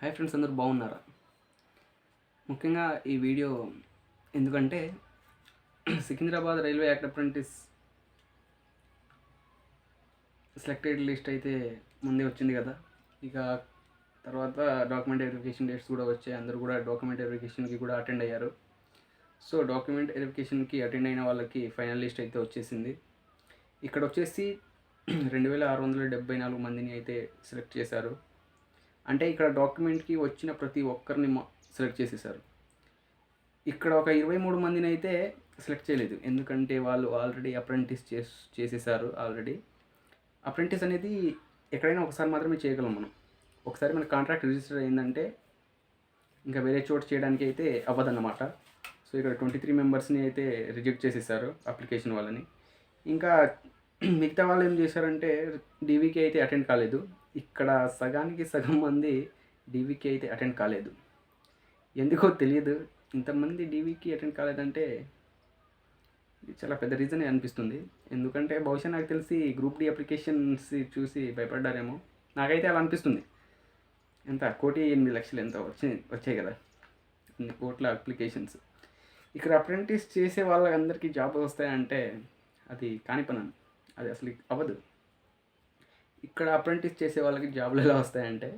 Hi friends, అందరూ బాగున్నారా? ముఖ్యంగా ఈ వీడియో ఎందుకంటే Secunderabad railway act apprentice selected list అయితే ముందే వచ్చింది కదా. ఇక తర్వాత డాక్యుమెంట్ వెరిఫికేషన్ డేట్స్ కూడా వచ్చాయి. అందరూ కూడా డాక్యుమెంట్ వెరిఫికేషన్కి కూడా అటెండ్ అయ్యారు. సో డాక్యుమెంట్ వెరిఫికేషన్కి అటెండ్ అయిన వాళ్ళకి ఫైనల్ లిస్ట్ అయితే వచ్చేసింది. ఇక్కడ వచ్చేసి 2674 మందిని అయితే సెలెక్ట్ చేశారు. అంటే ఇక్కడ డాక్యుమెంట్కి వచ్చిన ప్రతి ఒక్కరిని సెలెక్ట్ చేసేసారు. ఇక్కడ ఒక 23 మందిని అయితే సెలెక్ట్ చేయలేదు, ఎందుకంటే వాళ్ళు ఆల్రెడీ అప్రెంటిస్ చేసేసారు. ఆల్రెడీ అప్రెంటిస్ అనేది ఎక్కడైనా ఒకసారి మాత్రమే చేయగలం మనం. ఒకసారి మన కాంట్రాక్ట్ రిజిస్టర్ అయిందంటే ఇంకా వేరే చోట చేయడానికి అయితే అవ్వదన్నమాట. సో ఇక్కడ 23 మెంబర్స్ని అయితే రిజెక్ట్ చేసేసారు అప్లికేషన్ వాళ్ళని. ఇంకా మిగతా వాళ్ళు ఏం చేశారంటే డీవీకి అయితే అటెండ్ కాలేదు. ఇక్కడ సగానికి సగం మంది డీవీకి అయితే అటెండ్ కాలేదు. ఎందుకో తెలియదు, ఇంతమంది డీవీకి అటెండ్ కాలేదంటే ఇది చాలా పెద్ద రీజనే అనిపిస్తుంది. ఎందుకంటే బహుశా నాకు తెలిసి గ్రూప్ డి అప్లికేషన్స్ చూసి భయపడ్డారేమో. నాకైతే అలా అనిపిస్తుంది. ఎంత 1,08,00,000 ఎంత వచ్చాయి కదా, అన్ని కోట్ల అప్లికేషన్స్. ఇక్కడ అప్రెంటిస్ చేసే వాళ్ళందరికీ జాబ్ వస్తాయంటే అది కాని పని, అది అసలు అవ్వదు. ఇక్కడ అప్రెంటిస్ చేసే వాళ్ళకి జాబులు ఎలా వస్తాయంటే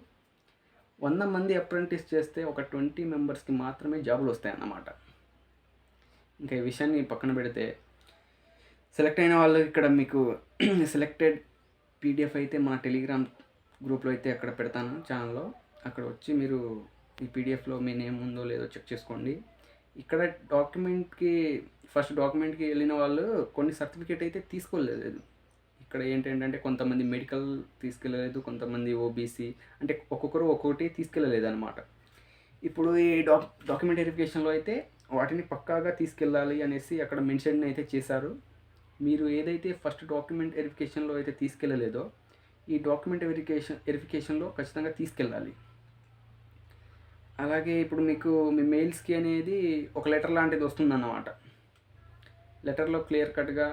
100 మంది అప్రెంటిస్ చేస్తే ఒక 20 మెంబర్స్కి మాత్రమే జాబులు వస్తాయన్నమాట. ఇంకా ఈ విషయాన్ని పక్కన పెడితే సెలెక్ట్ అయిన వాళ్ళు ఇక్కడ మీకు సెలెక్టెడ్ పీడిఎఫ్ అయితే మన టెలిగ్రామ్ గ్రూప్లో అయితే అక్కడ పెడతాను ఛానల్లో. అక్కడ వచ్చి మీరు ఈ పీడిఎఫ్లో మీ నేమ్ ఉందో లేదో చెక్ చేసుకోండి. ఇక్కడ ఫస్ట్ డాక్యుమెంట్కి వెళ్ళిన వాళ్ళు కొన్ని సర్టిఫికేట్ అయితే తీసుకోలేదు. ఇక్కడ ఏంటంటే కొంతమంది మెడికల్ తీసుకెళ్ళలేదు, కొంతమంది ఓబీసీ, అంటే ఒక్కొక్కరు ఒక్కొక్కటి తీసుకెళ్ళలేదు అనమాట. ఇప్పుడు ఈ డాక్యుమెంట్ వెరిఫికేషన్లో అయితే వాటిని పక్కాగా తీసుకెళ్ళాలి అనేసి అక్కడ మెన్షన్ అయితే చేశారు. మీరు ఏదైతే ఫస్ట్ డాక్యుమెంట్ వెరిఫికేషన్లో అయితే తీసుకెళ్ళలేదో ఈ డాక్యుమెంట్ వెరిఫికేషన్లో ఖచ్చితంగా తీసుకెళ్ళాలి. అలాగే ఇప్పుడు మీకు మీ మెయిల్స్కి అనేది ఒక లెటర్ లాంటిది వస్తుందన్నమాట. లెటర్లో క్లియర్ కట్గా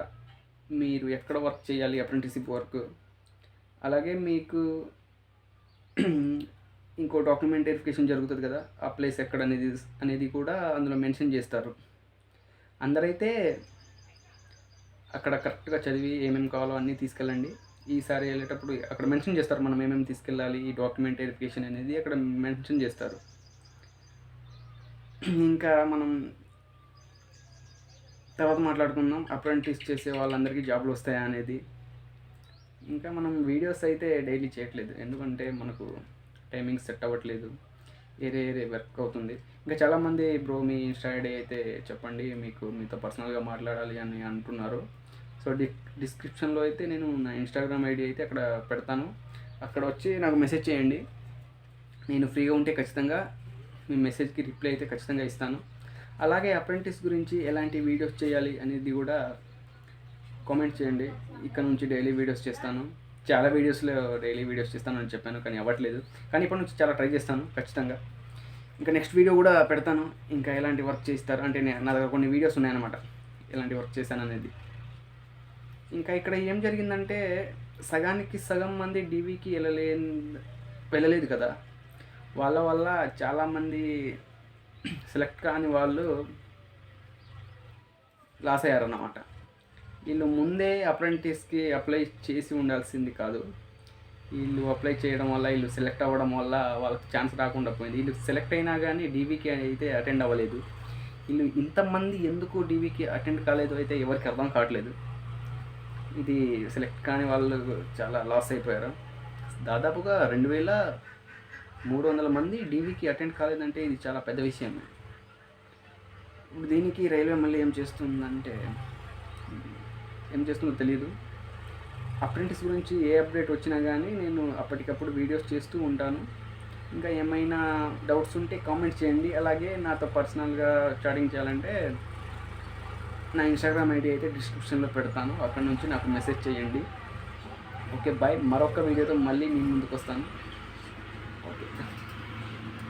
మీరు ఎక్కడ వర్క్ చేయాలి, అప్రెంటిస్షిప్ వర్క్, అలాగే మీకు ఇంకో డాక్యుమెంట్ వెరిఫికేషన్ జరుగుతుంది కదా, ఆ ప్లేస్ ఎక్కడ అనేది కూడా అందులో మెన్షన్ చేస్తారు. అందరైతే అక్కడ కరెక్ట్గా చదివి ఏమేమి కావాలో అన్నీ తీసుకెళ్ళండి. ఈసారి వెళ్ళేటప్పుడు అక్కడ మెన్షన్ చేస్తారు మనం ఏమేమి తీసుకెళ్ళాలి, ఈ డాక్యుమెంట్ వెరిఫికేషన్ అనేది అక్కడ మెన్షన్ చేస్తారు. ఇంకా మనం తర్వాత మాట్లాడుకుందాం అప్రెంటిస్ చేసే వాళ్ళందరికీ జాబ్లు వస్తాయా అనేది. ఇంకా మనం వీడియోస్ అయితే డైలీ చేయట్లేదు, ఎందుకంటే మనకు టైమింగ్ సెట్ అవ్వట్లేదు, వేరే వర్క్ అవుతుంది. ఇంకా చాలామంది బ్రో మీ ఇన్స్టా ఐడి అయితే చెప్పండి, మీతో పర్సనల్గా మాట్లాడాలి అని అంటున్నారు. సో డిస్క్రిప్షన్లో అయితే నేను నా ఇన్స్టాగ్రామ్ ఐడి అయితే అక్కడ పెడతాను. అక్కడ వచ్చి నాకు మెసేజ్ చేయండి. నేను ఫ్రీగా ఉంటే ఖచ్చితంగా మీ మెసేజ్కి రిప్లై అయితే ఖచ్చితంగా ఇస్తాను. అలాగే అప్రెంటిస్ గురించి ఎలాంటి వీడియోస్ చేయాలి అనేది కూడా కామెంట్ చేయండి. ఇక్కడ నుంచి డైలీ వీడియోస్ చేస్తాను. చాలా వీడియోస్లో డైలీ వీడియోస్ చేస్తాను అని చెప్పాను, కానీ అవ్వట్లేదు. కానీ ఇప్పటి నుంచి చాలా ట్రై చేస్తాను ఖచ్చితంగా. ఇంకా నెక్స్ట్ వీడియో కూడా పెడతాను, ఇంకా ఎలాంటి వర్క్ చేస్తారు అంటే నా దగ్గర కొన్ని వీడియోస్ ఉన్నాయన్నమాట ఎలాంటి వర్క్ చేశాను అనేది. ఇంకా ఇక్కడ ఏం జరిగిందంటే సగానికి సగం మంది డీవీకి వెళ్ళలేదు కదా, వాళ్ళ వల్ల చాలామంది సెలెక్ట్ కాని వాళ్ళు లాస్ అయ్యారన్నమాట. వీళ్ళు ముందే అప్రెంటిస్కి అప్లై చేసి ఉండాల్సింది కాదు. వీళ్ళు అప్లై చేయడం వల్ల, వీళ్ళు సెలెక్ట్ అవ్వడం వల్ల వాళ్ళకి ఛాన్స్ రాకుండా పోయింది. వీళ్ళు సెలెక్ట్ అయినా కానీ డీవీకి అయితే అటెండ్ అవ్వలేదు. వీళ్ళు ఇంతమంది ఎందుకు డీవీకి అటెండ్ కాలేదు అయితే ఎవరికి అర్థం కావట్లేదు. ఇది సెలెక్ట్ కాని వాళ్ళు చాలా లాస్ అయిపోయారు. దాదాపుగా 2,300 మంది డీవీకి అటెండ్ కాలేదంటే ఇది చాలా పెద్ద విషయం. ఇప్పుడు దీనికి రైల్వే మళ్ళీ ఏం చేస్తుందో తెలియదు. అప్రెంటిస్ గురించి ఏ అప్డేట్ వచ్చినా కానీ నేను అప్పటికప్పుడు వీడియోస్ చేస్తూ ఉంటాను. ఇంకా ఏమైనా డౌట్స్ ఉంటే కామెంట్ చేయండి. అలాగే నాతో పర్సనల్గా చాటింగ్ చేయాలంటే నా ఇన్స్టాగ్రామ్ ఐడి అయితే డిస్క్రిప్షన్లో పెడతాను, అక్కడ నుంచి నాకు మెసేజ్ చేయండి. ఓకే బాయ్, మరొక వీడియోతో మళ్ళీ మీ ముందుకు వస్తాను. ఓకే.